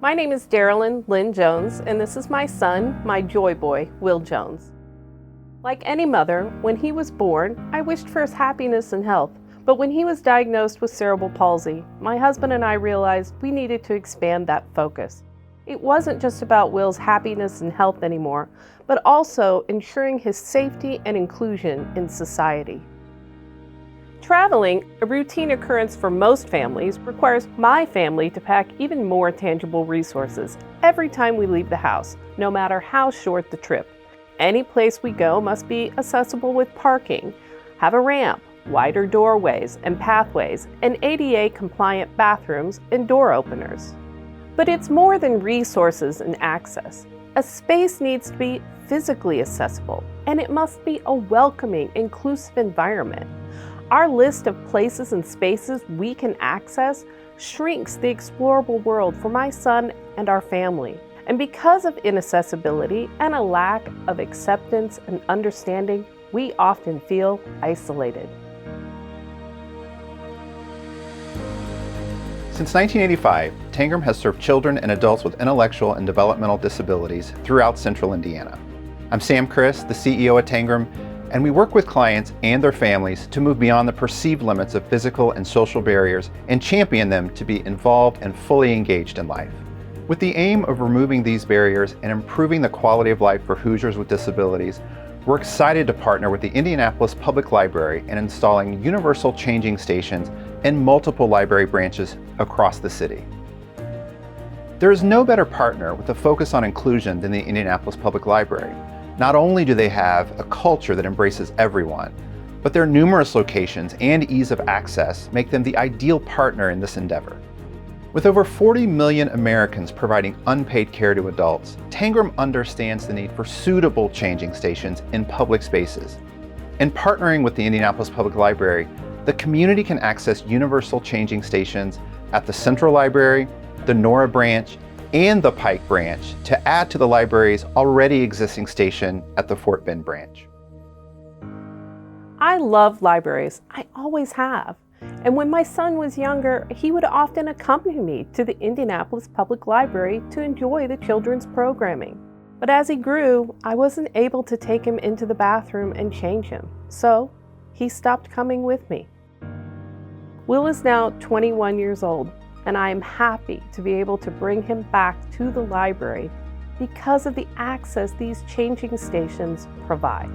My name is Darylyn Lynn Jones, and this is my son, my joy boy, Will Jones. Like any mother, when he was born, I wished for his happiness and health. But when he was diagnosed with cerebral palsy, my husband and I realized we needed to expand that focus. It wasn't just about Will's happiness and health anymore, but also ensuring his safety and inclusion in society. Traveling, a routine occurrence for most families, requires my family to pack even more tangible resources every time we leave the house, no matter how short the trip. Any place we go must be accessible with parking, have a ramp, wider doorways and pathways, and ADA-compliant bathrooms and door openers. But it's more than resources and access. A space needs to be physically accessible, and it must be a welcoming, inclusive environment. Our list of places and spaces we can access shrinks the explorable world for my son and our family. And because of inaccessibility and a lack of acceptance and understanding, we often feel isolated. Since 1985, Tangram has served children and adults with intellectual and developmental disabilities throughout Central Indiana. I'm Sam Chris, the CEO at Tangram, and we work with clients and their families to move beyond the perceived limits of physical and social barriers and champion them to be involved and fully engaged in life. With the aim of removing these barriers and improving the quality of life for Hoosiers with disabilities, we're excited to partner with the Indianapolis Public Library in installing universal changing stations in multiple library branches across the city. There is no better partner with a focus on inclusion than the Indianapolis Public Library. Not only do they have a culture that embraces everyone, but their numerous locations and ease of access make them the ideal partner in this endeavor. With over 40 million Americans providing unpaid care to adults, Tangram understands the need for suitable changing stations in public spaces. In partnering with the Indianapolis Public Library, the community can access universal changing stations at the Central Library, the Nora Branch, and the Pike Branch to add to the library's already existing station at the Fort Bend Branch. I love libraries. I always have. And when my son was younger, he would often accompany me to the Indianapolis Public Library to enjoy the children's programming. But as he grew, I wasn't able to take him into the bathroom and change him, so he stopped coming with me. Will is now 21 years old, and I am happy to be able to bring him back to the library because of the access these changing stations provide.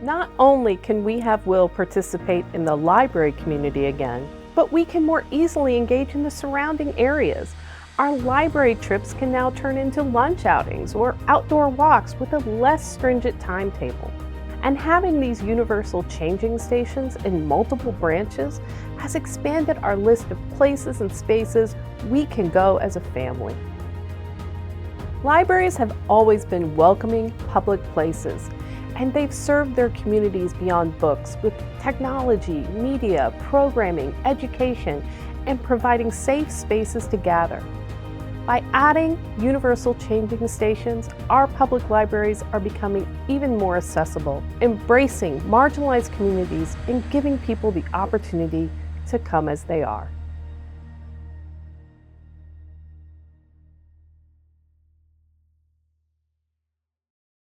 Not only can we have Will participate in the library community again, but we can more easily engage in the surrounding areas. Our library trips can now turn into lunch outings or outdoor walks with a less stringent timetable. And having these universal changing stations in multiple branches has expanded our list of places and spaces we can go as a family. Libraries have always been welcoming public places, and they've served their communities beyond books with technology, media, programming, education, and providing safe spaces to gather. By adding universal changing stations, our public libraries are becoming even more accessible, embracing marginalized communities and giving people the opportunity to come as they are.